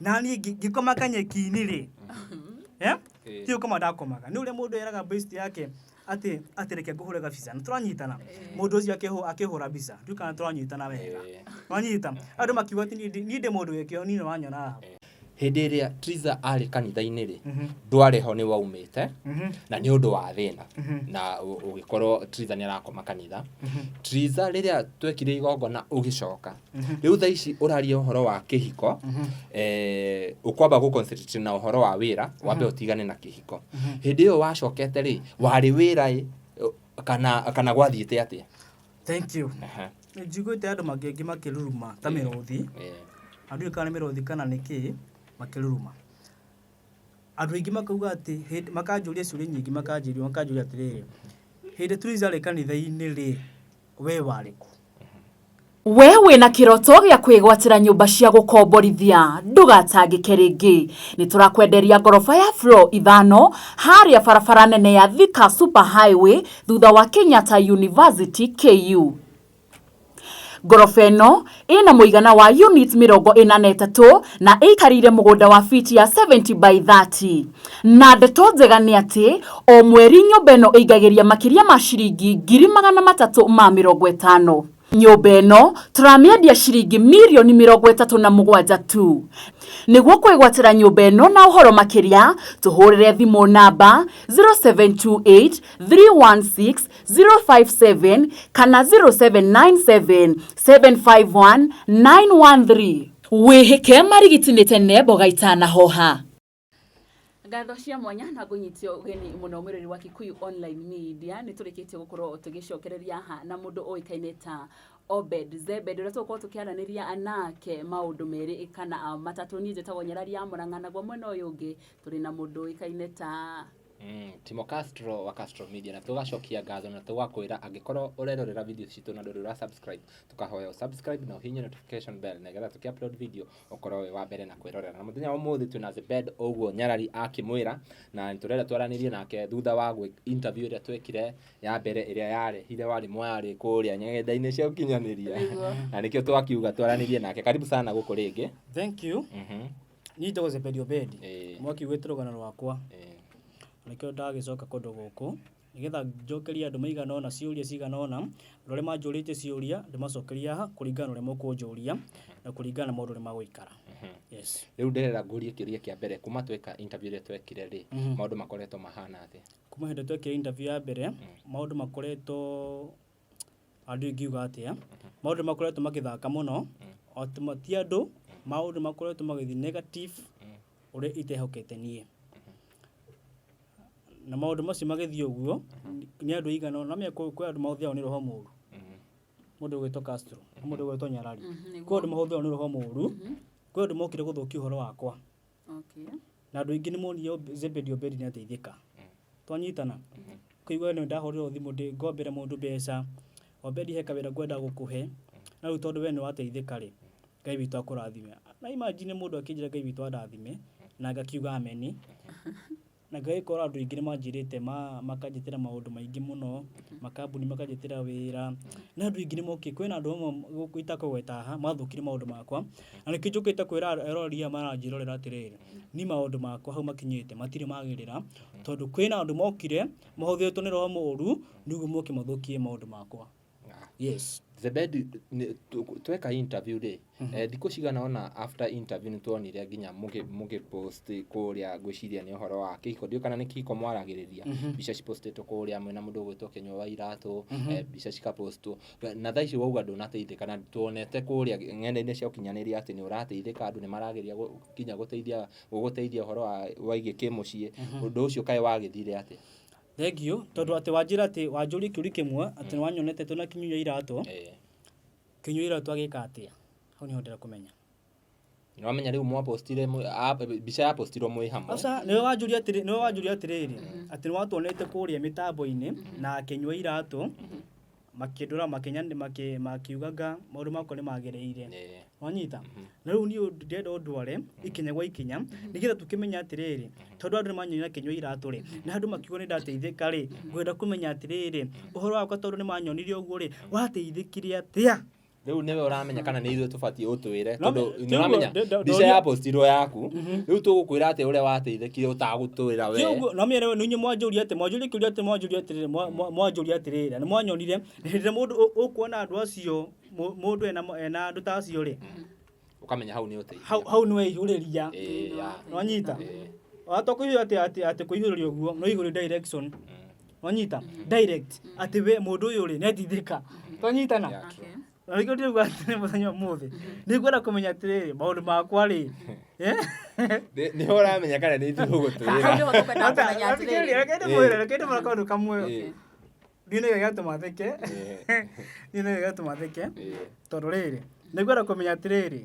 nani gikoma kanyeki-inĩ rĩ ti koma ndakomaga nĩ ũrĩa mũndũ eraga best yake ati reke ngũhũre gabica nĩ turanyitana mũndũ ũcio akĩhũra bica tukana turanyitana wega wanyita andũ makiuga ati niĩ ndĩ mũndũ wĩkĩo niĩ wanyona haha hĩndĩ ĩrĩa Triza arĩ kanitha-inĩ rĩ ndwarĩ ho nĩ waumĩte na nĩ ũndũ wa thĩna na ũgĩkorwo Triza nĩ arakoma kanitha Triza rĩrĩa twekire igongona ũgĩcoka rĩu thaa ici ũraria ũhoro wa kĩhiko ũkwamba gũconcentrate na ũhoro wa wĩra wambe ũtigane na kĩhiko hĩndĩ ĩyo wacokete rĩ warĩ wĩra kana gwathiĩte atĩa? Thank you. Njiguĩte andũ mangĩ makĩruruma ta mĩrũthi andũ kana mĩrũthi kana nĩkĩ makĩruruma andũ aingĩ makauga atĩ makanjũria ciũria nyingĩ makanjũria atĩrĩrĩ hĩndĩ Triza arĩ kanitha-inĩ rĩ we warĩ kũ? We wĩna kĩroto gĩa kwĩgwatĩra nyũmba cia gũkomborithia ndũgatangĩke rĩngĩ nĩ tũrakwenderia ngoroba ya floor 5 harĩa barabara nene ya Thika Super Highway thutha wa Kenyatta University KU. Ngoroba ĩno ĩna mũigana wa unit 43 na ĩikarĩire mũgũnda wa fiti ya 70 by 30 na ndeto njega nĩ atĩ o mweri nyũmba ĩno ĩingagĩria makĩria ma ciringi 350,000. Nyũmba ĩno tũramĩendia ciringi mirioni 37 tu. Nĩguo kwĩgwatĩra nyũmba ĩno na ũhoro makĩria tũhũrĩre thimũ namba 0728 316 057 kana 0797 751 913. Wĩhĩke marigiti tene mboga itanahoha. Ngatho cia mwanya na gunyitio ũgeni mũno mwĩrĩri wa Kikuyu Online Media nĩ tũrĩkĩtie gũkorwo tũgĩcokereria haha na mũndũ ũĩkaine ta Obed Zebed ũrĩa tũkorwo tũkĩaranĩria anake maũndũ merĩ kana matatũ niĩ njĩtagwo Nyarari ya Mũrang'a naguo mwena ũyũ ũngĩ tũrĩ na mũndũ ũĩkaine ta Timo Castro wa Castro Media na tugacokia ngatho na tugakwĩra angĩkorwo ũrerorera video citũ na ndũrĩ subscribe tukahoya subscribe na uhinye notification bell nĩgetha tũkĩ-upload video ũkorwo wĩ wa mbere na kwĩrorera na mũthenya ũmũthĩ twĩna Zebed ũguo Nyarari akĩmwĩra na nĩtũrenda twaranĩrie nake thutha wa interview ĩrĩa twekire ya mbere ĩrĩa yarehire warimũ yarĩ kũrĩa nyenda-inĩ cia ũkinyanĩria na nĩkĩo twakiuga twaranĩrie nake karibu sana gũkũ rĩngĩ. Thank you. Niĩ njĩtagwo Zebed Obed mwakĩugĩte rũgano rwakwa nĩkĩo ndagĩcoka kũndũ gũkũ nĩgetha njokerie andũ maigana ũna ciũria cigana ũna rĩrĩa manjũrĩte ciũria ndĩmacokeria haha kũringana ũrĩa mũkũnjũria na kũringana na maũndũ ũrĩa magũikara. Yes. Rĩu ndĩrenda ngũrie kĩũria kĩa mbere kuma tweka interview ĩrĩa twekire rĩ maũndũ makoretwo mahana atĩa? Kuma hĩndĩ twekire interview ya mbere maũndũ makoretwo andũ ingiuga atĩa maũndũ makoretwo magĩthaka mũno ti andũ maũndũ makoretwo magĩthiĩ negative ũrĩa itehokete niĩ na maũndũ macio magĩthiĩ ũguo nĩ andũ igana na mĩaka kwĩ andũ mahũthĩrwo nĩ roho mũru mũndũ ũgwĩtwo Castro mũndũ ũgwĩtwo Nyarari kwĩ andũ mahũthĩrwo nĩ roho mũru kwĩ andũ mokire gũthũkia ũhoro wakwa na andũ aingĩ nĩ monire Zebed Obed nĩ ateithĩka twanyitana kũigua nĩ ndahũrĩrwo thimũ ngombera mũndũ mbeca Obed he kawĩra ngwenda gũkũhe na rĩu tondũ we nĩ wateithĩka rĩ Ngai witũ akũrathime na imagine mũndũ akĩnjĩra Ngai witũ andathime na ngakiuga ameni na Ngai kora andũ aingĩ nĩ manjĩrĩte makanjĩtĩra maũndũ maingĩ mũno makambuni makanjĩtĩra wĩra na andũ aingĩ nĩ moke kwĩna andũ amwe itakũgweta haha mathũkire maũndũ makwa na nĩkĩo njũkĩte kwĩra eroria maranjĩrorera atĩrĩrĩ ni maũndũ makwa hau makinyĩte matirĩ magĩrĩra tondũ kwĩna andũ mokire mahũthĩrĩtwo nĩ roho mũru nĩguo moke mathũkie maũndũ makwa. Yes. Zebed tweka interview rĩ thikũ cigana ona after interview nĩ tuonire nginya mũgĩ post kũrĩa ngwĩciria nĩ ũhoro wa kĩhiko ndiũ kana nĩ kĩhiko mwaragĩrĩria mbica cipostĩtwo kũrĩa mwena mũndũ ũgwĩtwo Kenyua wa Iratũ mbica cikapostwo na thaa ici wauga ndũnateithĩka na tuonete kũrĩa ng'enda-inĩ cia ũkinyanĩria atĩ nĩ ũrateithĩka andũ nĩ marageria nginya gũgũteithia ũhoro wa igi kĩmũciĩ ũndũ ũcio kaĩ wagĩthire atĩ? Thank you tondũ atĩ wanjĩra atĩ wanjũria kĩũria kĩmwe atĩ nĩ wanyonete twĩna Kinyua Iratũ Kinyua Iratũ agĩka atĩa hau nĩho ndĩra kũmenya nĩ wamenya rĩu mwapostire mbica ya postirwo mwĩ hamwe aca nĩwe wanjũria atĩrĩrĩ atĩ nĩ watuonete kũrĩa mĩtambo-inĩ na Kinyua Iratũ makĩndũra makiugaga maũndũ makwa nĩ magereire wanyita na rĩu niĩ ndĩrenda ũndware ikinya gwa ikinya nĩgetha tũkĩmenya atĩrĩrĩ tondũ andũ nĩ manyonire Kinyua Iratũ rĩ na andũ makiuga nĩ ndateithĩka rĩ ngwenda kũmenya atĩrĩrĩ ũhoro wakwa tondũ nĩ manyonire ũguo rĩ wateithĩkire atĩa Riu niwe uramenya kana ni ithuĩ tũbatie ũtwĩre No, tondũ ti nĩ uramenya ũguo, mbica ya postirwo yaku riu tũgũkwĩra atĩ ũrĩa wateithĩkire ũtagũtwĩra we Kĩoguo no mĩere nĩ mwanjũria atĩ mwanjũria atĩrĩrĩ nĩ mwanyonire hĩndĩ mũndũ ũkuona andũ acio mũndũ ena andũ ta acio rĩ ukamenya hau nĩ ũteithio hau nĩ weihũrĩria wanyita Eh. watokuhiyo atĩ kũihũrĩria ũguo no ihũrĩ direction wanyita direct atĩ we mũndũ ũyũ rĩ netithĩka twanyitana Yeah, true. na rĩngĩ ndĩrauga atĩ nĩ mũthenya mũthĩ nĩngwenda kũmenya atĩrĩrĩ maũndũ makwa rĩ Nĩ ũramenya kana nĩ tũgũtwĩra Hau nĩho tũkwenda kũmenya atĩrĩrĩ. reke ndĩmwĩre kaũndũ kamwe ndiũ nĩ wega tũmathĩke ndiũ nĩ wega tũmathĩke tondũ rĩrĩ nĩngwenda kũmenya atĩrĩrĩ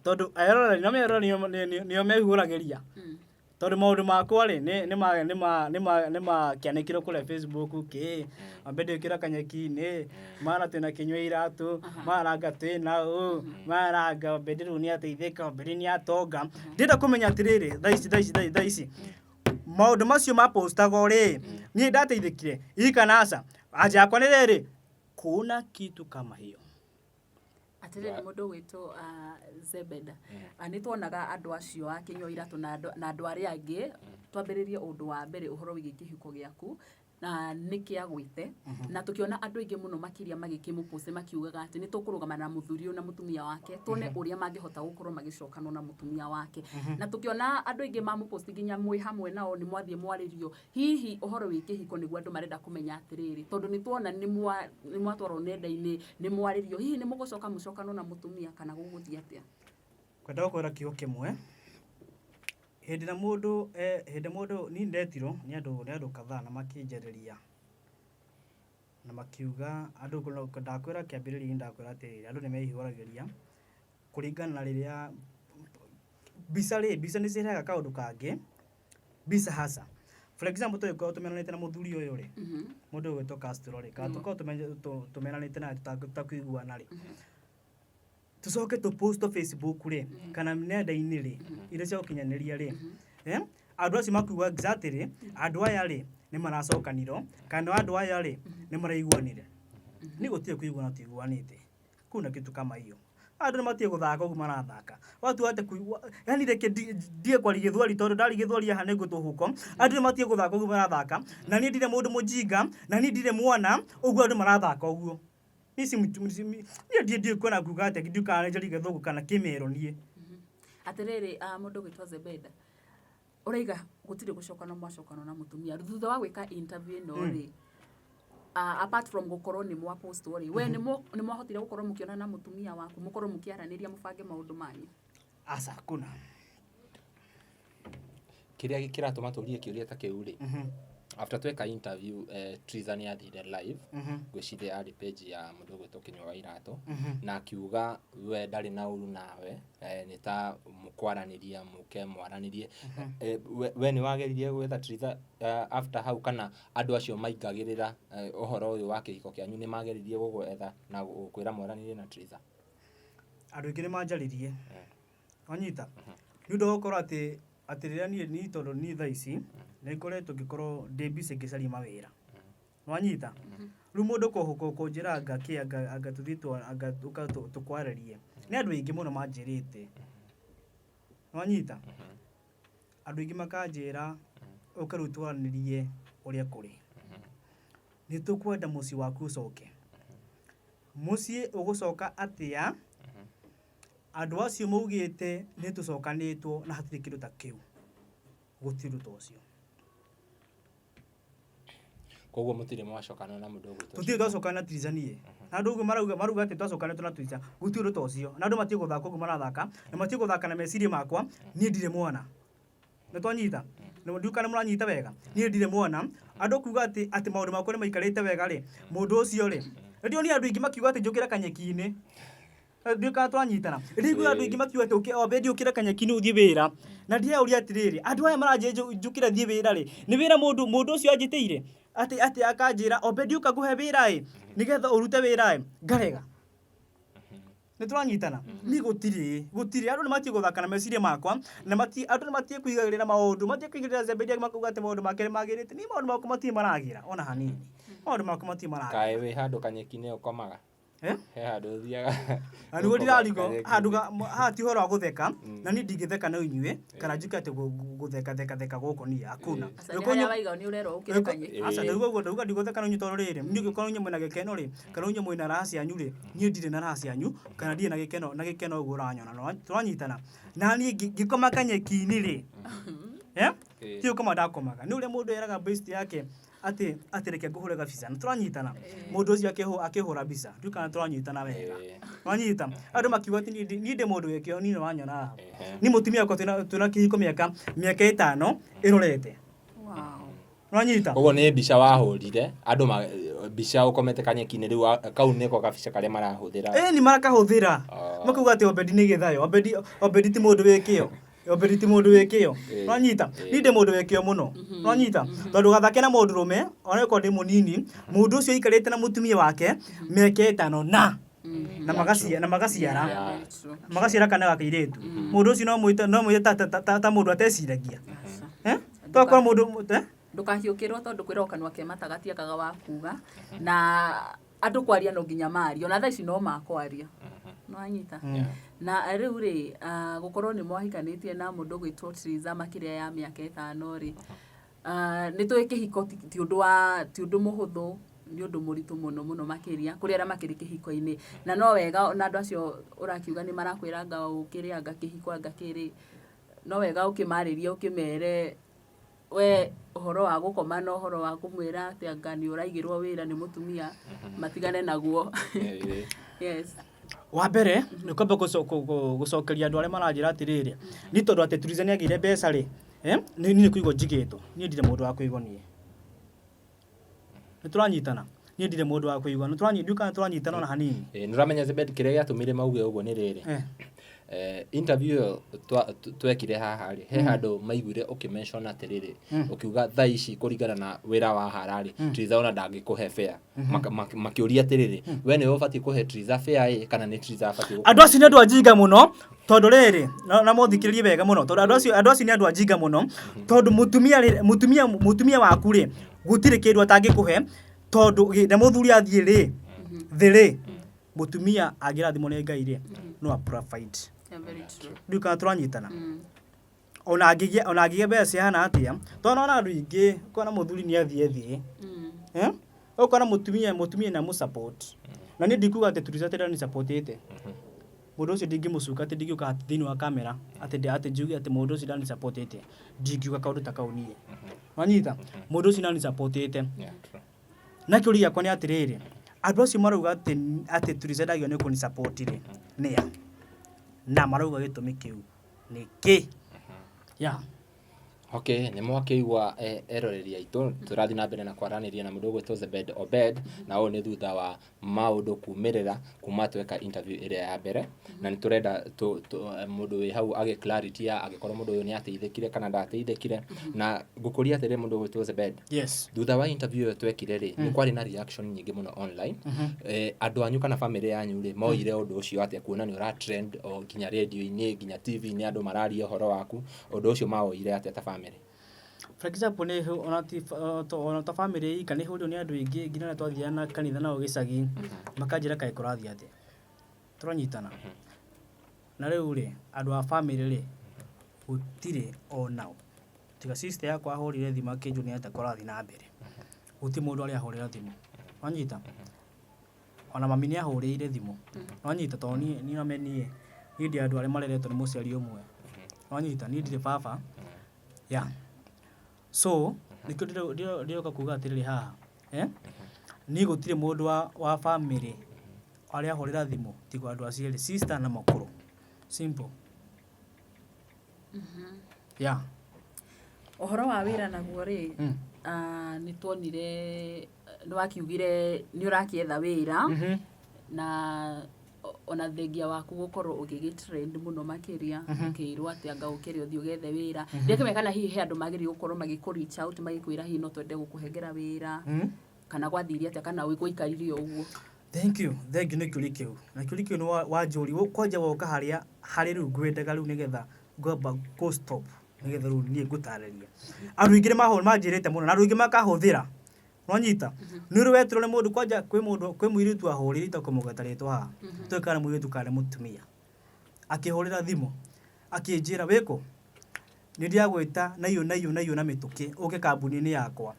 tondũ eroreri no meroreri nĩo mehuragĩria tondũ maũndũ makwa rĩ nĩ makĩanĩkĩrwo kũrĩa Facebook ambe ndĩkĩra kanyeki-inĩ mara twĩna kĩnyua iratũ maranga twĩna ũ maranga mbende rĩu nĩ ateithĩka mbende nĩ atonga ndĩrenda kũmenya atĩrĩrĩ thaa ici maũndũ macio mapostagwo rĩ niĩ ndateithĩkire ikana aca anja yakwa nĩ rĩrĩ kuna kitu kama hiyo atĩrĩrĩ mũndũ gwĩtwo Zebeda nĩ tuonaga andũ acio a kĩnyua iratũ na andũ arĩa angĩ twambĩrĩrie ũndũ wa mbere ũhoro wĩgiĩ kĩhiko gĩaku na nĩ kĩagwĩte na tũkĩona andũ aingĩ mũno makĩria magĩkĩmũpost makiugaga atĩ nĩ tũkũrũgama na mũthuri ũyũ na mũtumia wake tuone ũrĩa mangĩhota gũkorwo magĩcokanwo na mũtumia wake na tũkĩona andũ aingĩ mamũpost nginya mwĩ hamwe nao nĩ mwathiĩ mwarĩrio hihi ũhoro wĩ kĩhiko nĩguo andũ marenda kũmenya atĩrĩrĩ tondũ nĩ tuona nĩ mwatwarwo nenda-inĩ nĩ mwarĩrio hihi nĩ mũgũcoka mũcokanwo na mũtumia kana gũgũthiĩ atĩa kwenda gũkwĩra kiugo kĩmwe hĩndĩ mũndũ ni ndetirwo nĩ andũ kadhaa na makĩnjarĩria na makiuga andũ ndakwĩra kĩambĩrĩria ndakwĩra atĩrĩrĩ andũ nĩ meihũragĩria kũringana na rĩrĩa mbica nĩ cirehaga kaũndũ kangĩ mbica hasa for example tũgĩkorwo tũmenanĩte na mũthuri ũyũ rĩ mũndũ ũgwĩtwo Castro rĩ kana tũkorwo tũmenanĩte na tũtakũiguana rĩ tucoke post Facebook rĩ kana nenda-inĩ rĩ iria cia ũkinyanĩria rĩ andũ acio makiuga atĩrĩ andũ aya rĩ nĩ maracokanirwo kana andũ aya rĩ nĩ maraiguanire nĩ gũtirĩ kũiguana tũiguanĩte kuna kitu kama hiyo andũ nĩ matige gũthaka ũguo marathaka watu ate yani reke ndie kwari gĩthwari tondũ ndari gĩthwari haha nĩ ngũtũhuko andũ nĩ matige gũthaka ũguo marathaka na niĩ ndirĩ mũndũ mũjinga na niĩ ndirĩ mwana ũguo andũ marathaka ũguo niĩ ndiĩ kuona kuga atĩ ndiũkana njari gĩthũngũ kana kĩmero niĩ atĩrĩrĩ mũndũ gwĩtwo Zebeda ũraiga gũtirĩ mwacokana na mũtumia thutha wa gwĩka interview ĩno rĩ apart from gũkorwo nĩ mwapost rĩ we nĩ mwahotire gũkorwo mũkĩona na mũtumia waku mũkorwo mũkĩaranĩria mũbange maũndũ manyu aca kuna kĩrĩa kĩratũma tũrie kĩũria ta kĩu rĩ after tweka interview Triza nĩ athire live gwĩciria arĩ page ya mũndũ gwĩtwo Kĩnyua Iratũ na akiuga we ndarĩ na ũru nawe nĩ ta mũkwaranĩria mwaranĩrie we nĩ wageririe gwetha Triza after hau kana andũ acio maingagĩrĩra ũhoro ũyũ wa kĩhiko kĩanyu nĩ mageririe gũgwetha na kwĩra mwaranĩrie na Triza andũ aingĩ nĩ manjaririe wanyita nĩ ũndũ gũkorwo atĩ rĩrĩa niĩ tondũ niĩ thaa ici nĩ ngoretwo ngĩkorwo ndĩ busy ngĩcaria mawĩra wanyita rĩu mũndũ kũnjĩra anga tũthiĩ tũkwarĩrie nĩ andũ aingĩ mũno manjĩrĩte wanyita andũ aingĩ makanjĩra ũka rĩu twaranĩrie ũrĩa kũrĩ nĩ tũkwenda mũciĩ waku ũcoke mũciĩ ũgũcoka atĩa andũ acio maugĩte nĩ tũcokanĩtwo na hatirĩ kĩndũ ta kĩu gũtirĩ ta ũcio koguo mũtirĩ mwacokana na mũndũ gwĩtwo tũtirĩ twacokana na Triza niĩ na andũ marauga atĩ twacokanĩtwo na Triza gũtirĩ ta ũcio na andũ matige gũthaka ũguo marathaka na matige gũthaka na meciria makwa niĩ ndirĩ mwana nĩ twanyita ndiũka nĩ mũranyita wega niĩ ndirĩ mwana andũ kuga atĩ maũndũ makwa nĩ maikarĩte wega rĩ mũndũ ũcio rĩ ndio ni andũ aingĩ makiuga atĩ njũkĩra kanyeki-inĩ ndiũka twanyitana rĩu andũ aingĩ makiuga atĩ obe ndiũkĩra kanyeki-inĩ ũthiĩ wĩra na ndiaũria atĩrĩrĩ andũ aya maranjĩra njũkĩra thiĩ wĩra rĩ nĩ wĩra mũndũ ũcio anjĩtĩire atĩ akanjĩra obe ndiũka ngũhe wĩra nĩgetha ũrute wĩra ngarega nĩ twanyitana ni gũtirĩ andũ nĩ matige gũthaka na meciria makwa na andũ nĩ matige kũigagĩrĩra maũndũ matige kũigagĩrĩra Zebeda makuga atĩ maũndũ make nĩ magĩrĩte ni maũndũ makwa matirĩ maragĩra ona hanini maũndũ makwa matirĩ maragĩra kaĩ wĩ handũ kanyeki-inĩ ũkomaga he handå thiaga Ani gå ndirarigo handå haha ti horo wa gå theka na ni ndingä theka na inyuä kana njuke atä gå theka gå kå niä akuna aca ndauga ndigå theka na inyuä tondå rä rä niä ngä korwo inyuä mwä na gä keno rä kana inyuä mwä na raha cianyu rä niä ndirä na raha cianyu kana ndirä na gä keno å guo å ranyona tåranyitana na niä ngä koma kanyeki-inä rä ti å koma ndakomaga nä å rä a må ndå eraga best yake atä reke ngå hå re gabica nä tåranyitana må ndå å cio akä hå ra mbica ndiå kana tåranyitana wega wanyita andå makiuga atä niä ndä må ndå wä kä o nino wanyona haha nä må tumia wakwa twä na kä hiko mä aka 5 ä rorete wanyita å guo nä mbica wahå rire andå mbica å komete kanyeki-inä rä u kau nä ko gabica karä a marahå thä ra nä marakahå thä ra makauga atä Obedi nä gä thayo Obedi ti må ndå wä kä o Obedi ti må ndå wä kä o wanyita nä ndä må ndå wä kä o må no wanyita tondå gathake na må ndå rå me onakorwo ndä må nini må ndå å cio ikarä te na må tumia wake 5 na magaciara kana gaka irĩtu må ndå å cio no mwä ta må ndå ateciragia tokorwo må ndå ndukahiukirwo tondu kwirwo kanwa ke matagatiakaga wa kuga na andu kwaria no nginya mario na thaa ici no makwaria no anyita na riu ri gukorwo ni mwahikanitie na mundu gwitwo Triza makiria ya miaka 5 ri ni twi kihiko ti undu muhuthu ni undu muritu muno makiria kuri ara makiri kihiko-ini na no wega na andu acio urakiuga ni marakwiranga ukirianga kihiko anga kiri no wega ukimariria ukimere we uhoro wa gukoma no uhoro wa kumwira ati anga ni uraigirwo wira ni mutumia matigane naguo yes wa mbere nä kwamba gå cokeria andå arä a maranjä atä rä rä nä tondå atä Triza nä agä ire mbeca rä nä kå igwo njigä two niä ndirä må ndå wa kå igwo niä nä tå ranyitana niä ndirä må ndå wa kå igwo ndiukana tå ranyitana ona hanini nä å ramenya Zebed kä rä a gä atå mä re mauge å guo nä rä rä interview ĩyo twekire haha rĩ he handũ maiguire ũkĩmention atĩrĩrĩ ũkiuga thaa ici kũringana na wĩra wa hara rĩ Triza ona ndangĩkũhe fair makĩũria atĩrĩrĩ we nĩwe ũbatiĩ kũhe Triza fair kana nĩ Triza abatiĩ andũ acio nĩ andũ ajinga mũno tondũ rĩrĩ na mũthikĩrĩrie wega mũno tondũ andũ acio nĩ andũ ajinga mũno tondũ mũtumia waku rĩ gũtirĩ kĩndũ atangĩkũhe tondũ na mũthuri athiĩ rĩ thĩ rĩ mũtumia angĩrathimwo nĩ Ngai rĩ no a provide ndiũ kana tũranyitana ona angĩgĩa mbeca cihana atĩa tondũ ona andũ aingĩ ũkona mũthuri nĩ athiĩ ũkona mũtumia na mũsupport na niĩ ndikuga atĩ Triza atĩ nĩ support-ĩte mũndũ ũcio ndingĩmũcuka atĩ ndingĩũka thĩinĩ wa kamera atĩ njuge atĩ mũndũ ũcio nĩ support-ĩte ndingiuga kaũndũ ta kau niĩ wanyita mũndũ ũcio nĩ support-ĩte na kĩũria gĩakwa nĩ atĩrĩrĩ andũ acio marauga atĩ Triza ndagĩrĩirwo nĩ kũni support rĩ nĩa na marauga gĩtũmi kĩu nĩ kĩ Okay, nĩ mwakĩigua eroreri aitũ tũrathiĩ na mbere na kwaranĩria na mũndũ ũgwĩtwo Zebed Obed na ũũ nĩ thutha wa maũndũ kumĩrĩra kuma tweka interview ĩrĩa ya mbere na nĩ tũrenda mũndũ wĩ hau agĩ clarity ya angĩkorwo mũndũ ũyũ nĩ ateithĩkire kana ndateithĩkire na ngũkũria atĩrĩ mũndũ ũgwĩtwo Zebed thutha wa interview ĩyo twekire rĩ nĩ kwarĩ na reaction nyingĩ mũno online andũ anyu kana family yanyu rĩ moire ũndũ ũcio atĩ kuona nĩ ũra trend o nginya radio-inĩ nginya TV-inĩ andũ mararia ũhoro waku ũndũ ũcio mawoire atĩa ta family. For example ona ta family kana hũrio nĩ andũ aingĩ nginya twathiaga na kanitha nao gĩcagi makanjĩra kaĩ kũrathiĩ atĩa tũranyitana na rĩu rĩ andũ a family rĩ gũtirĩ onao tiga sister yakwa ahũrire thimũ akĩnjũria atĩ kũrathiĩ na mbere gũtirĩ mũndũ arĩa ahũrĩra thimũ wanyita ona mami nĩ ahũrĩire thimũ wanyita tondũ niĩ namenie niĩ ndĩ andũ arĩa mareretwo nĩ mũciari ũmwe wanyita niĩ ndirĩ baba so nikio ndĩroka kuga atĩrĩrĩ haha niĩ gũtirĩ mũndũ wa family arĩa ahũrĩra thimũ tiga andũ acio sister na mũkũrũ simple ũhoro wa wĩra naguo rĩ nĩ tuonire nĩ wakiugire nĩ ũrakĩetha wĩra na ona thengia waku gũkorwo ũgĩgĩtrend mũno makĩria ũkĩirwo atĩ anga ũkĩrĩ ũthiĩ ũgethe wĩra ndĩkĩmenya kana hihi he andũ magĩrĩirwo gũkorwo magĩkũ-reach out magĩkwĩra hihi no twende gũkũhengera wĩra kana gwathiire atĩa kana gũikarire ũguo. Thank you nĩ kĩũria kĩu na kĩũria kĩu nĩ wanjũri kwanja woka harĩ rĩu ngwendaga rĩu nĩgetha ngwamba go stop nĩgetha rĩu niĩ ngũtarĩria andũ aingĩ nĩ manjĩrĩte mũno na andũ aingĩ makahũthĩra Nwanyita nuru wetu ne mundu kwaja kwi muiritu ahuriri to kumugata ritwa ha to kana muiritu kana mutumia akihurira thimu akinjira weko nidia gwita na iyo na mituki uke kambuni-ini yakwa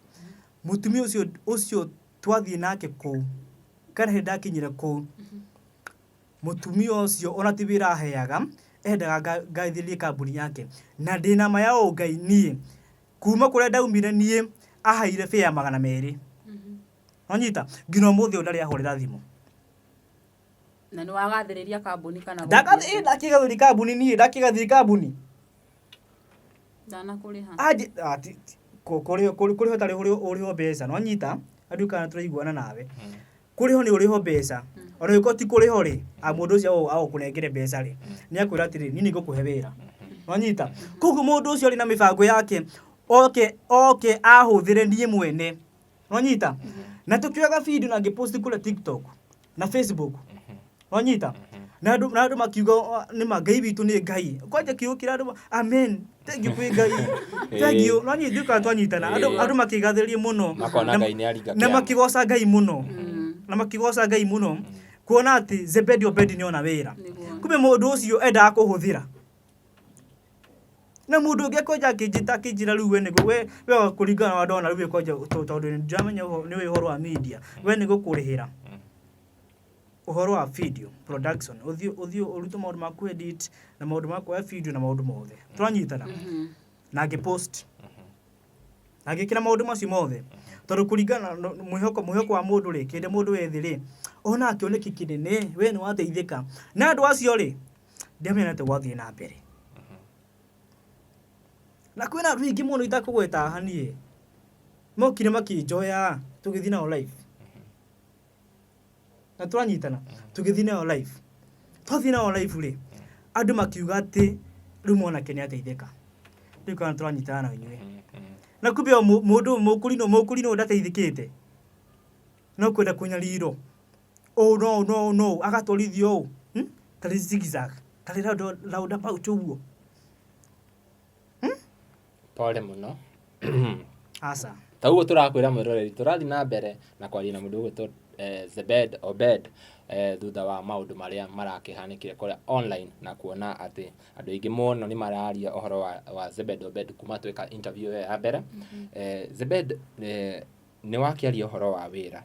mutumia ucio twathie nake ku kana hinda kinyire ku mutumia ucio ona tibira aheaga endaga ngaithirie kambuni yake na ndina ma ya ngai nie kuma kuria ndaumire nie ahaire fea 200 Nwanyita ngino muthi ndari ahurira thimu na ni wagathiriria kambuni kana ndakigathiri kambuni nie ndakigathiri kambuni dana kuriha ati kuriho tari uriho mbeca Nwanyita andu kana turaiguana nawe kuriho ni uriho mbeca ona yuko ti kuriho ri mundu ucio agukunengere mbeca ri ni akwira atiri nini ngukuhe wira Nwanyita koguo mundu ucio ri na mibango yake oke ahuthire nie mwene Nwanyita na tukioga video na ngipost kule TikTok na Facebook Nwanyita na andu makiuga ni magai bitu ni ngai kwaje kiukira andu amen thank you kwi ngai thank you Nwanyita duka twanyitana andu makigatherie muno makona ngai ni ariga na makigoca ngai muno na makigoca ngai muno kuona ati Zebedi Obedi ni ona wira kumbe mundu ucio enda kuhuthira na mundu ungi koja kinjira riu we kuringana na ndona riu koja tondu ni ndamenya ni uhoro wa media we ni gukurihira uhoro wa video production uthio uruto maundu ma ku edit na maundu ma ku video na maundu mothe turanyitana na ngipost na ngikira maundu macio mothe tondu kuringana mwihoko wa mundu ri kinde mundu wethi ri ona akioneki kinene we ni wateithika na andu acio ri ndamenya ati wathie na mbere na kwina ringi muno itakugweta hanie mokire makinjoya tugithi nao live na turanyitana tugithi nao live twathi nao live ri andu makiuga ati riu mwana kene ateithika riu kana turanyitana na inywe na kumbe mundu mukurino ndateithikite no kwenda kunyariro no agatwarithio tari zigzag tari lauda paucho uo pole muno asa taguo turakwira mwiroreri turathi na mbere na kwaria na mundu gwitwo Zebedi Obedi thutha wa maundu maria marakihanikire kuria online na kuona ati andu aingi muno ni mararia uhoro wa Zebedi Obedi kuma tweka interview ya mbere Zebedi ni wakiaria uhoro wa wira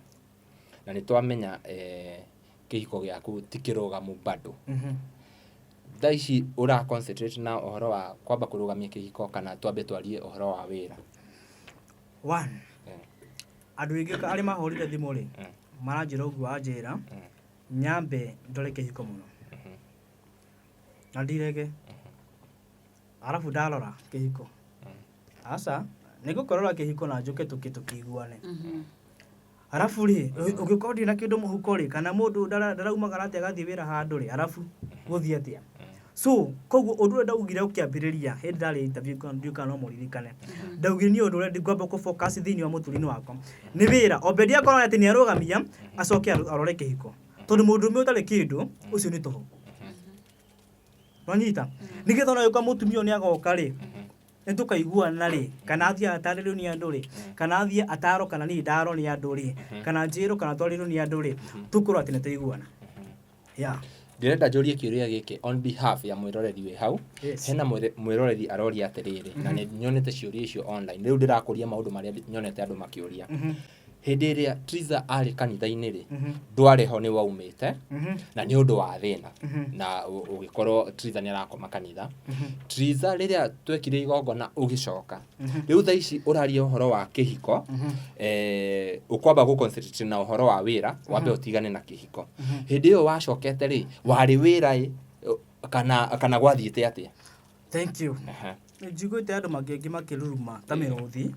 na ni twamenya kihiko giaku tikirugamu bado daishi ura concentrate na uhoro wa kwamba kurugamia kihiko kana twambe twarie uhoro wa wira one andu aingi ari mahorire thimu ri maranjira uguo anjira nyambe ndore kihiko muno na ndirege arafu ndarora kihiko asa nigukorora kihiko na njuke tukiguane arafu ri ugikodi na kindu muhuko ri kana mundu ndaraumagara ati agathie wira handu ri arafu guthie atia so koguo undu ndaugire ukiambiriria hindi ndari interview kana no muririkane ndaugire ni undu ndi kwamba ku focus thini wa muturino wako ni wira Obedi akorwo ati ni arugamia acoke arore kihiko tondu mundu umwe utari kindu ucio ni toho Nwanyita nigetha no yuka mutumio ni agoka ri nitukaiguana ri kana athie ataririo ni andu ri kana athie ataro kana ni ndaro ni andu ri kana njiro kana twaririo ni andu ri tukorwo ati nituiguana ndirenda njurie kiuria giki on behalf ya mwiroreri we hau hena mwiroreri aroria atiriri na ni nyonete ciuria icio online riu ndirakuria maundu maria nyonete andu makiuria hindi iria Triza ari kanitha-ini ri ndwari ho ni waumite na ni undu wa thina na ugikorwo Triza ni arakoma kanitha Triza riria twekire igongona ugicoka riu tha ici uraria uhoro wa kihiko ukwamba gu concentrate na uhoro wa wira wambe utigane na kihiko hindi iyo wacokete ri wari wira kana gwathiite atia thank you njiguite andu mangi makiruruma ta miruthi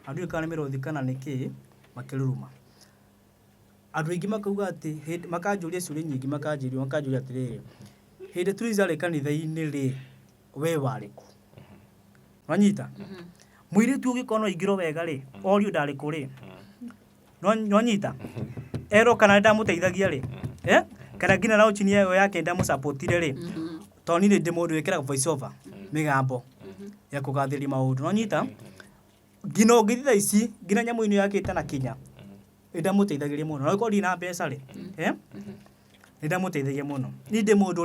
andu kana miruthi kana niki makiruruma andu aingi makauga ati makanjuria ciuria nyingi makanjuria atiriri hindi Triza ri kanitha-ini ri we wariku Nwanyita mwiritu ugikono igiro wega ri orio ndari kuri Nwanyita ero kana ndamuteithagia ri kana ngina na uchini yake ndamusupportire ri toni ndi mundu wekera voice over migambo ya kugathiri maundu Nwanyita ngina ngitha ici ngina nyamu ino yake itana kinya ndamuteithagiria muno no kodi na mbeca ri ndamuteithagia muno ni ndi mundu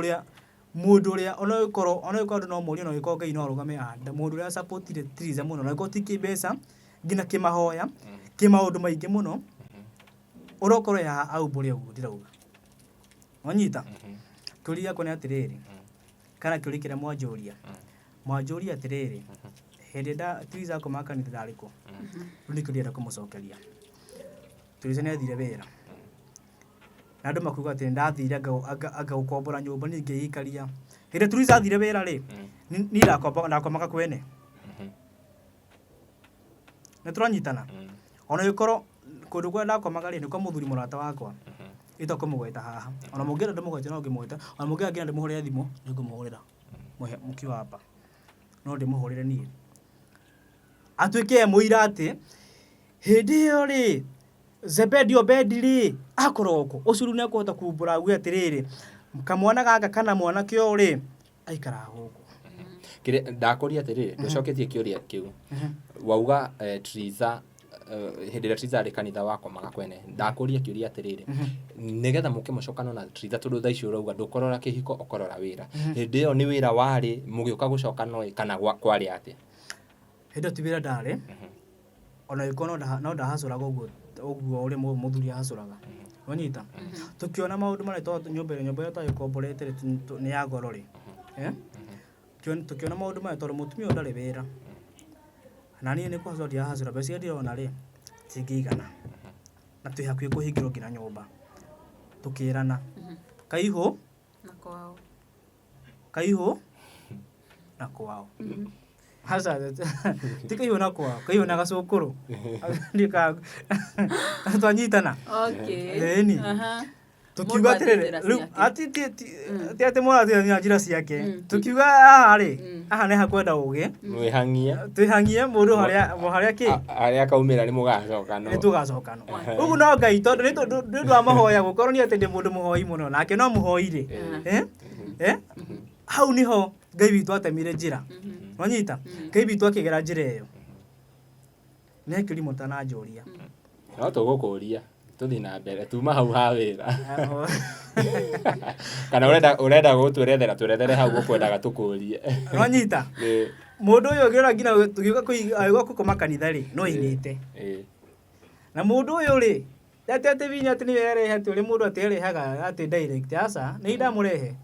uria ona ikorwo no muri no ikorwo Ngai no arugame anda mundu uria supportire Triza muno no ikorwo tiki mbeca ngina kimahoya kimaundu maingi muno urokorwo ya aumburi uguo ndirauga wanyita kuria kone atiriri kana kuri kira mwanjuria atiriri hindi nda Triza komaka ni ndariko runi kuria kumucokeria Triza ni athire wira na andu makuga ati ndathire agaukombora nyumba ninge ikaria hindi Triza athire wira ri ni ndakomaka kwene na turanyitana ona ikoro kundu kwa ndakomaga ri ni kwa muthuri murata wakwa ito kumugweta haha ona mungira ndimugweta no ngimweta ona mungira ngira ndimuhurira thimu ni ngumuhurira mukiwa hapa no ndimuhurire nie atwike muira ati hindi yo ri Zebedi Obedi ri akoroko ucuru ni akuhota kumbura uwe atiriri kamwana gaka kana mwana kio ri aikara guku kire ndakoria atiriri nducoketie kiuria kiu wauga Triza hindi ria Triza ari kanitha wako magakwene ndakoria kiuria atiriri nigetha muke mucokano na Triza tondu tha icio urauga ndukorora kihiko ukorora wira hindi yo ni wira wari mugiuka gucokano kana kwari atia hindi ti wira ndari ona ikono no ndahacuraga uguo uri muthuri ahacuraga wanyita tukiona maundu mari to nyumba yo tayikomborete ni ya goro ri tukiona maundu mari tondu mutumia ndari wira na niĩ nĩ kũhacoria hacura mbeca ndirona rĩ cingĩigana na twĩ hakuhĩ kũhingĩrwo nginya nyũmba tũkĩrana kaihũ na kwao hasa ti kaihũ na kwao kaihũ na gacũkũrũ twanyitana ĩni tukiuga atirĩrĩ rĩu ati mũrathiania njĩra ciake tukiuga haha rĩ aha nĩ hakwenda ũgĩ twĩhangie mũndũ harĩa kĩ harĩa kaumĩra nĩ mũgacokana nĩ tũgacokana ũguo no Ngai tondũ nĩ ũndũ wa mahoya gũkorwo nĩ atĩ ndĩ mũndũ mũhoi mũno nake no mũhoi rĩ hau nĩho Ngai witũ atemire njĩra wanyita Ngai witũ akĩgera njĩra ĩyo nĩ kĩrimo tananjũria no tũgũkũria tuthi na mbere tuma hau ha wira kana urenda gutwerethera twerethere hau gukwendaga tukurie wanyita mundu uyu ngira ngina tugiuka kuiga kukoma kanitha ri no inite na mundu uyu ri atete vinya ati ni werehe ati uri mundu aterehaga ati direct asa ni ndamurehe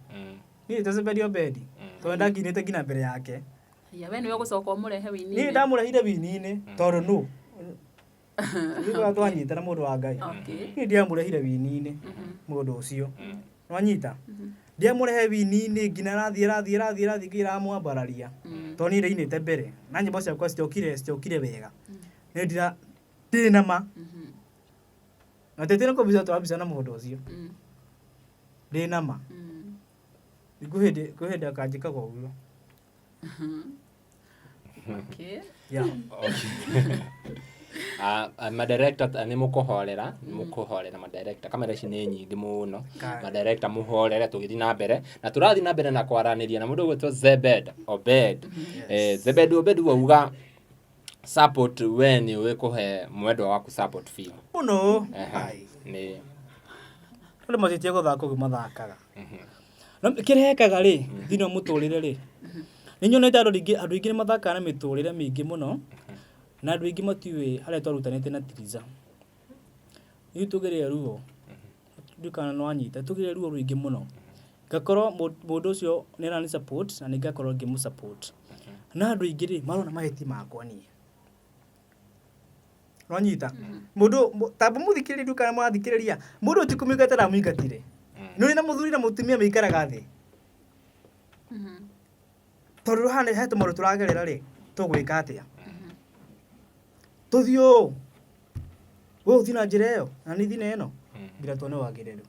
ni Zebedi Obedi tonda nginite ngina mbere yake ya we niwe gucoka umurehe wini ni ndamurehire wini tondu no Nigwa twanyita na mundu wa Ngai. Ni ndiamurehire wini-ini mundu ucio. Nwanyita. Ndiamurehe wini-ini ngina rathie ngira mwambararia. Toni reinite mbere. Na nyimbo ciakwa ciokire wega. Ni ndinama. Na tetene ko biza twabisa na mundu ucio. Ndinama. Iguhende akanjika kwa uguo. Okay. Yeah. Okay. Madirector nĩ mũkũhorera madirector kamera ici nĩ nyingĩ mũno madirector mũhorere tũgĩthiĩ na mbere na tũrathiĩ na mbere na kwaranĩria na mũndũ ũgwĩtwo Zebedi Obedi Zebedi Obedi wauga support we nĩ ũkũhe mwendwa waku support fee mũno nĩ ũrĩ macitie gũthaka ũguo mathakaga kĩrehekaga rĩ thĩinĩ mũtũrĩre rĩ nĩ nyonete andũ aingĩ nĩ mathakaga na mĩtũrĩre mĩingĩ mũno na andũ aingĩ matiũĩ harĩa twarutanĩte na Triza ithuĩ tũgeria ruo ndikana no anyita tũgeria ruo rũingĩ mũno ngakorwo mũndũ ũcio nĩ arani support na nĩngakorwo ngĩmũ support na andũ aingĩ rĩ marona mahĩtia makwa niĩ no anyita mũndũ tamba mũthikĩrĩria ndukana mwathikĩrĩria mũndũ ũtikũmĩingatĩra mũingatire nĩ na mũthuri na mũtumia maikaraga thĩ tondũ hana he tũmaũndũ tũragerera rĩ tũgwĩka atĩa tuthio wo thina njira iyo na ni thina ino ngira tuone wagĩrĩru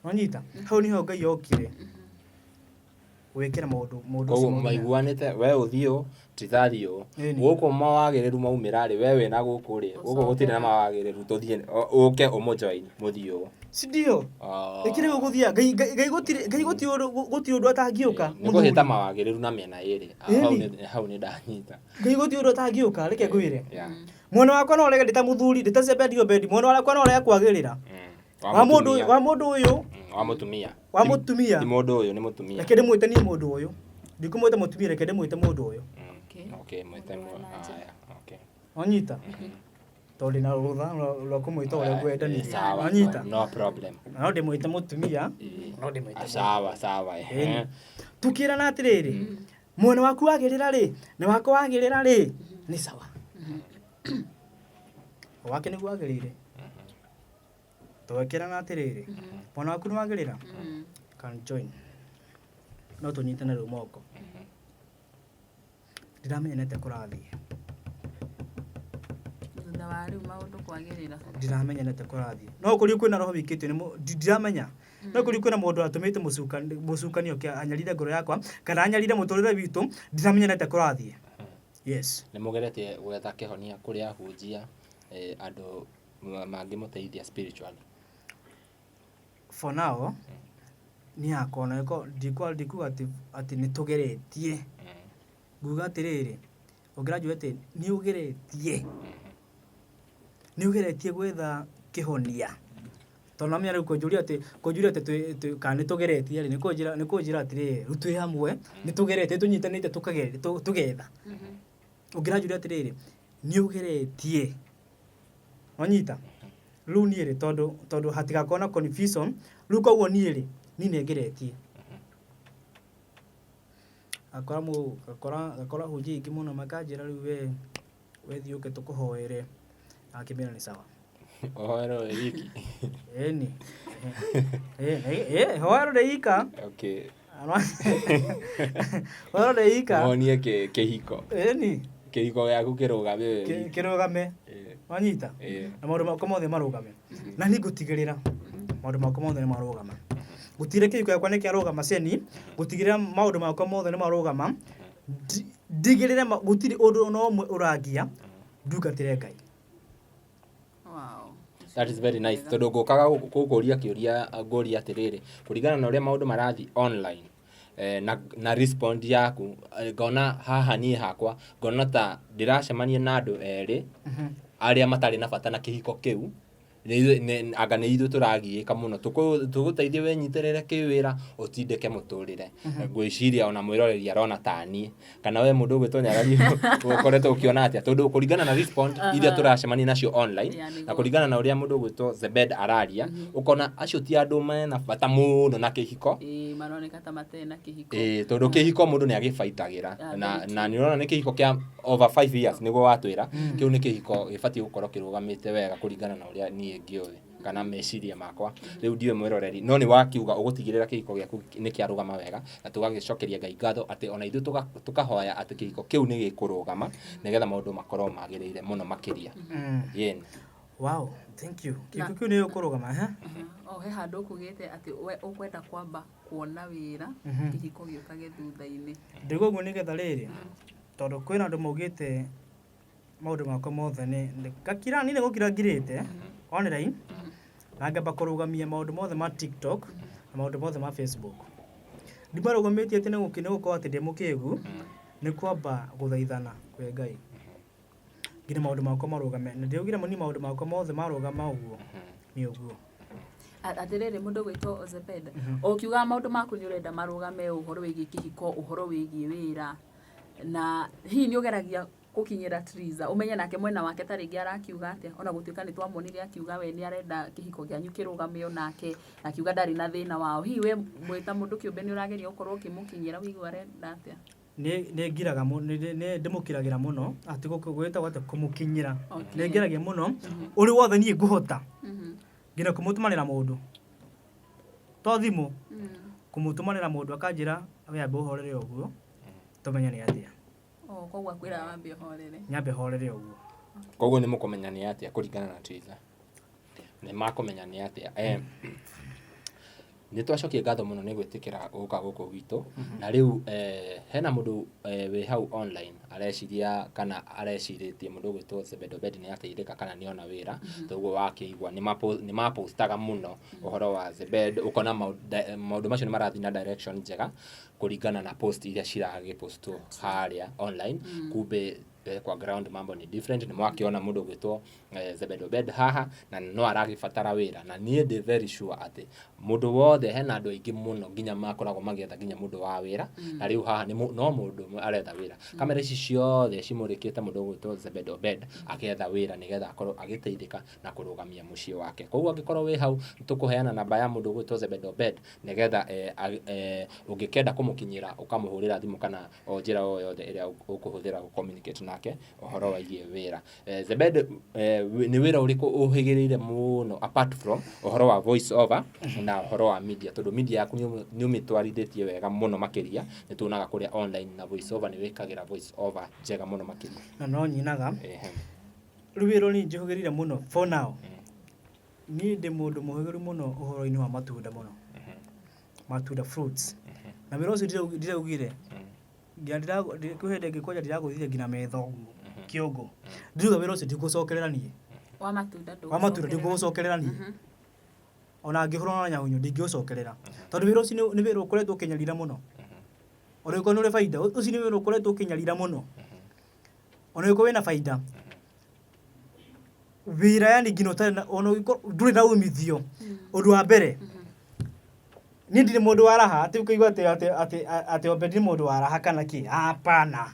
wanyita hau niho Ngai okire gwikira maundu ko maiguanite we uthio tithario guko mawagiriru maumira ri wewe na guku ri guko gutire na mawagiriru tuthie uke umojoin muthio sindio ikire guthia gai gutire undu atangiuka muhita mawagiriru na mena iri hau ni ndanyita gai gutire undu atangiuka reke ngwire mwana wakwa no rege ndita muthuri ndita sebendio bendi mwana wakwa no rege kwagirira wa mundu uyu wa mutumia ni mundu uyu ni mutumia reke ndimwite ni mundu uyu ndikumwite mutumia reke ndimwite mundu uyu okay mwite okay onyita toli na rutha rwa kumwita uria ngwenda ni onyita no problem no ndimwite mutumia no ndimwite sawa tukira na atiriri mwana waku wagirira ri ni wako wagirira ri ni sawa wake ni gwagirire twekira na atiriri mwana waku ni wagirira can join no tunyitane ru moko ndiramenya nete kurathie ndawari maundu kwagirira ndiramenya nete kurathie no kuri kwina roho wikitio ni ndiramenya no kuri kwina mundu atumite mucukani oke anyarire ngoro yakwa kana anyarire muturire witu ndiramenya nete kurathie yes ni mugeretie gwetha kihonia kuri ahunjia andu mangi muteithia spiritually for now ni akona iko ndikuga ati nitugeretie nguga atiriri ugraduate ni ugeretie gwetha kihonia tona mya rukonjuria ati kana tugeretie ni kujira atiriri rutwe hamwe ni tugeretie tunyitanite tugetha ugraduate atiriri ni ugeretie onyita lu niere tondu hatigakona confusion lu koguo niere ni negeretie akora huji iki muno makanjira riu we thiuke tukuhoere akimera ni sawa oero wiki eni hoero deika okay hoero deika monie kehiko eni kehiko yaku kirugame wanyita na maundu makwa mothe marugame na ni ngutigirira maundu makwa mothe ni marugama gutire kihiko yakwa ni kiarugama ceni gutigirira maundu makwa mothe ni marugama ndigirire gutire undu no umwe uragia ndugatire Ngai. Wow, that is very nice tondu ngukaga gukuria kiuria ngoria atiriri kuringana na uria maundu marathi online na respond yaku ngona haha ni hakwa ngona ta ndiracemania na andu eri aria matari na bata na kihiko kiu anga ni ithu turagiika muno tuguteithie wenyitirire kiwira utindike muturire ngwiciria ona mwiroreri arona tani kana we mundu gwitonyarari ukoretwo ukiona atia tondu kuringana na respond iria turacemania nacio online na kuringana na uria mundu gwitwo Zebed araria ukona acio ti andu mena bata muno na kihiko maroneka ta matena kihiko tondu kihiko mundu ni agibaitagira na ni urona ni kihiko kia over 5 years niguo watwira kiu ni kihiko gibati gukorwo kirugamite wega kuringana na uria ni ngioe kana meciria makwa riu ndiwe mwiroreri no ni wakiuga ugutigirira kihiko giaku ni kiarugama wega na tugagicokeria Ngai ngatho ati ona ithu tukahoya ati kihiko kiu ni gikurugama nigetha maundu makorwo magirire muno makiria yen wow thank you kihiko kiu ni gikurugama he handu kugite ati we ukwenda kwamba kuona wira kihiko giukage thutha-ini ndiguo nigetha riri tondu kwina andu maugite maundu makwa mothe ni gakira ni gukira ngirite online na ngamba kurugamia maundu mothe ma TikTok na maundu mothe ma Facebook ndimarugamĩtie ati ni gukorwo ati ndi mukigu ni kwamba guthaithana kwe Ngai ngire maundu makwa marugame na ndiugire muni maundu makwa mothe marugama uguo ni uguo atiriri mundu gwitwo Zebed ukiuga maundu maku ni urenda marugame uhoro wigi kihiko uhoro wigi wira na hii ni ugeragia gukinyira Triza umenye nake mwena wake taringi arakiuga atia ona gutuika ni twamonire akiuga we ni arenda kihiko gianyu kirugame onake akiuga ndari na thina wao hii we mwita mundu kiumbe ni urageria ukorwo ukimukinyira wigu arenda atia ni ngiraga ni ndimukiragira muno ati gwita gwate kumukinyira ni ngiragia muno uri wothe ni nguhota ngina kumutumanira mundu to thimu kumutumanira mundu akanjira we ambe uhorere uguo tumenya ni atia koguo akwira wambe uhorere nyambe horere uguo koguo ni mukumenya ni atia kuringana na Triza ni makumenya ni atia nĩ twacokia ngatho mũno nĩ gwĩtĩkĩra gũka gũkũ gwitũ na rĩu hena mũndũ wĩ hau online areciria kana arecirĩtie mũndũ gwĩtwo Zebedo Bed nĩ ateithĩka kana nĩ ona wĩra toguo wakĩigua nĩ mapostaga mũno ũhoro wa Zebedo ũkona maũndũ macio nĩ marathiĩ na direction njega kũringana na post iria ciragĩpostwo harĩa online kumbe kwa ground mambo ni different ni mwakiona mundu gwitwo Zebedo Bed haha na no aragibatara wira na nie de very sure ati mundu wothe hena andu aingi muno nginya makoragwo magietha nginya mundu wa wira na riu haha ni no mundu aretha wira kamera ici ciothe cimurikite mundu gwitwo Zebedo Bed akietha wira nigetha akorwo agiteithika na kurugamia mucii wake koguo angikorwo wi hau tukuheana namba ya mundu gwitwo Zebedo Bed nigetha ungikenda kumukinyira ukamuhurira thimu kana o njira o yothe iria ukuhuthira ku communicate nake uhoro waigie wira Zebedo ni wira uriku uhigirire muno apart from uhoro wa voice over na uhoro wa media tondu media yaku ni umitwarithitie wega muno makiria ni tuonaga kuria online na voice over ni wikagira voice over njega muno makiria na no nyinaga ruwiro ni njihugirire muno for now ni ndi mundu muhigiru muno uhoro-ini wa matunda muno matunda fruits na wira ucio ndiraugire kuhende ngikoja ndiraguthire ngina metho kiongo ndiruga wira ucio ndigucokerera nie wa matunda ndigucokerera nie ona ngihurana na nyahunyu ndingiucokerera tondu wira ucio ni wira ukoretwo kinyarira muno ona uko nure faida ucio ni wira ukoretwo kinyarira muno ona uko wina faida wira yani ngino tana ona nduri na umithio undu wa mbere ni ndiri mundu wa raha ati ukaigua ati obedi mundu wa raha kana ki hapana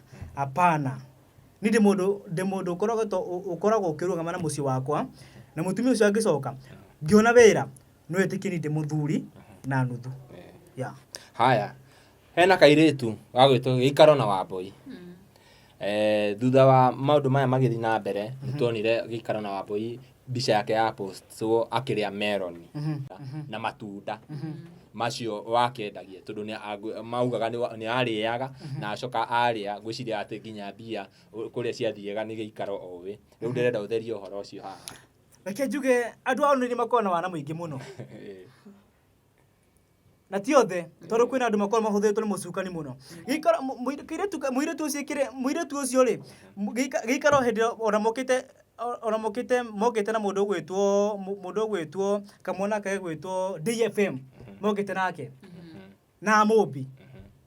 ni ndi mundu ukoragwo ukirugama na mucii wakwa na mutumia ucio angicoka ngiona wira no etikini ndi muthuri na nuthu ya haya hena kairitu wagwitwo Gĩikaro na Wambui thutha wa maundu maya magithi na mbere nituonire Gĩikaro na Wambui mbica yake ya post so akiria melon na matunda macio wakendagia tondu ni maugaga ni ariaga na acoka aria gwiciria ati nginya mbia kuria ciathiega ni Gĩikaro owe riu ndirenda utherie uhoro ucio haha reke njuge andu ao ni makona wana muingi muno na ti othe tondu kwina andu makona mahuthetwo ni mucukani muno Gĩikaro muiretu ucio ri Gĩikaro hindi ona mokite na mundu gwitwo kamwana kage gwitwo DFM mokite nake na Mũmbi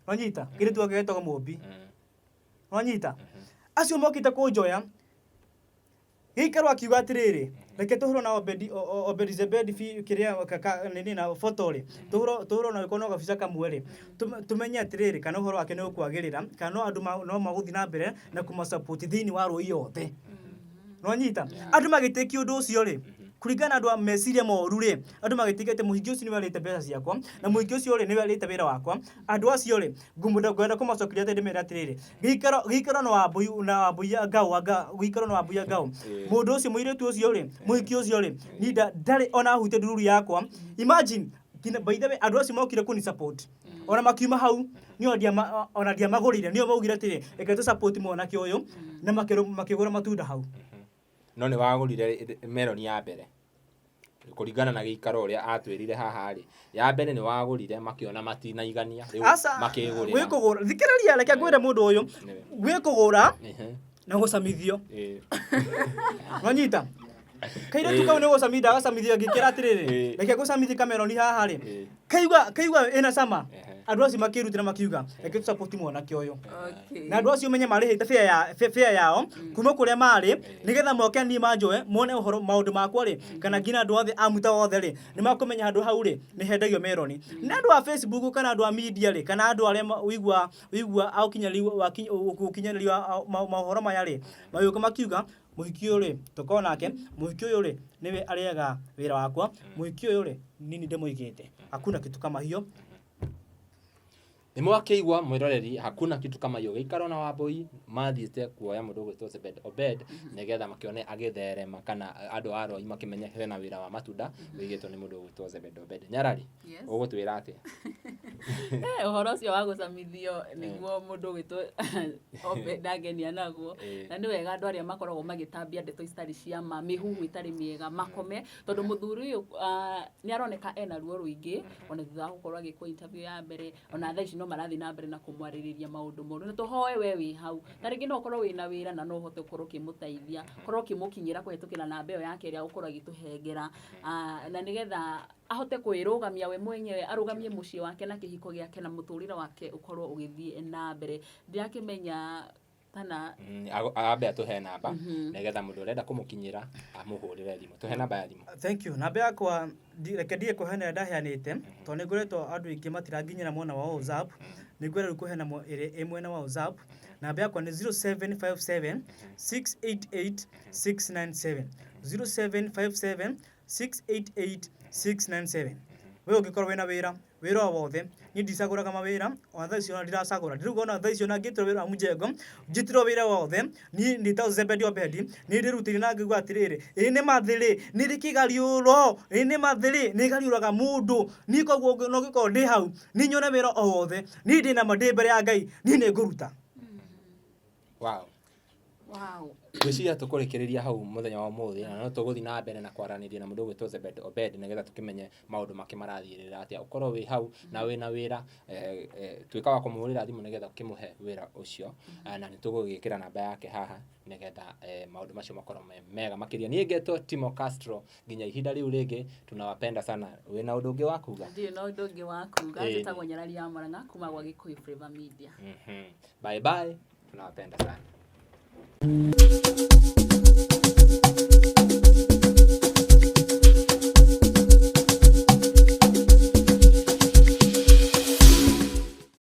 wanyita kiretu agetagwo Mũmbi wanyita acio mokite kunjoya Gĩikaro akiuga atiriri reke tuhuro na Obedi Zebedi kiria kaka nini na photo ri tuhuro na ikono gabisa kamwere tumenye atiriri kana uhoro wake ni ukwagirira kana andu no maguthi na mbere na kuma support thini wa roi yothe wanyita andu magiteki undu ucio ri kuringana andu a meciria moru ri andu magitikete muhingi ucio ni warite mbeca ciakwa na muhingi ucio ri ni warite wira wakwa andu acio ri ngumunda gwenda kumacokeria te ndimera atiriri Gĩikaro na Wambui Gĩikaro na Wambui ngao mundu ucio muiretu ucio ri muhingi ucio ri ni ndari ona hute ndururu yakwa imagine by the way andu acio mokire kuni support ona makiuma hau ni ona dia magurire nio maugire atiri eke tu support mwana ki uyu na makigura matunda hau no ni wagurire melon ya mbere kuringana na Gĩikaro uria atwirire haha ri ya mbere ni wagurire makiona matinaigania riu makigurira gwikugura thikiraria reke ngwire mundu uyu gwikugura na gucamithio wanyita kaire tukau ni gucamithia agasamithia ngikira atiriri reke gucamithi kameroni haha ri kaigua ina sama andu acio makirutira makiuga reke tu support mwana ki uyu na andu acio menye marihite fair yao kuma kuria mari nigetha moke ni manjoe mone uhoro maundu makwa ri kana ngina andu othe amuta othe ri ni makumenya andu hau ri ni hendagio meloni na andu a Facebook kana andu a media ri kana andu aria wigua au kinyariwa mahoro maya ri mayuka makiuga muhiki uyu ri tukona nake muhiki uyu ri niwe ariaga wira wakwa muhiki uyu ri nini ndimuigite hakuna kitu kama hiyo Nimwakeigwa mwiroreri hakuna kitu kama hiyo gikaro na Wambui mathiite kuoya mundu gwitwo Obed nigetha makione agitherema kana andu aro makimenya hena wira wa matunda wigitwo ni mundu gwitwo Obed. Nyarari ugutwira ati uhoro ucio wa gucamithio niguo mundu gwitwo Obed agenia naguo na ni wega andu aria makoragwo magitambia ndeto istari cia ma mihuhu itari miega makome tondu muthuri uyu ni aroneka ena ruo ruingi ona thutha gukorwo agikwo interview ya mbere ona thaici no marathi na mbere na kumwaririria maundu moru na tuhoe we wi hau na ringi no korwo wina wira na no hote korwo kimutaithia korwo kimukinyira kuhitukira na mbeo yake ria ukorwo agituhengera na nigetha ahote kwirugamia we mwenyewe arugamie mucii wake na kihiko giake na muturire wake ukorwo ugithie na mbere ndiakimenya kana abe atuhe namba nigetha mundu urenda kumukinyira amuhurire thimu tuhe namba ya thimu. Thank you. Namba yakwa rekendie kuhena ndaheanite to ni ngoretwo andu ingi matiraginyira mwena wa WhatsApp ni ngwera kuhena mwena wa WhatsApp. Namba yakwa ni 0757 688 697 0757 688 697. Wewe ugikorwo wena wira wothe ni ndisaguraga mawira ona thaici ona ndirasagura ndiruga ona thaici ona ngitro wira mujengo njitiro wira wothe ni ndita Zebedi Obedi ni ndirutire na ngigwa atiriri ni mathiri ni rikigariuro ni mathiri ni gariuraga mundu ni koguo no giko ndi hau ni nyone wira o wothe ni ndina mande mbere ya Ngai ni nguruta. Wow. Twiciria tukurikiriria hau muthenya wa muthi na no tuguthi na mbere na kwaraniria na mundu gwitwo Zebedi Obedi nigetha tukimenye maundu makimarathirira atia ukorwo wi hau na wina wira twika wa kumuhurira thimu nigetha ukimuhe wira ucio na nitugugikira namba yake haha nigetha maundu macio makorwo mega makiria. Ni ngetwo Timo Castro nginya ihinda riu ringi tunawapenda sana. Wina undu ungi wa kuga? Ndio no undu ungi wa kuga tutagwo Nyarari ya Murang'a kuma gwa Gikuyu Flavour Media. Bye bye tunawapenda sana.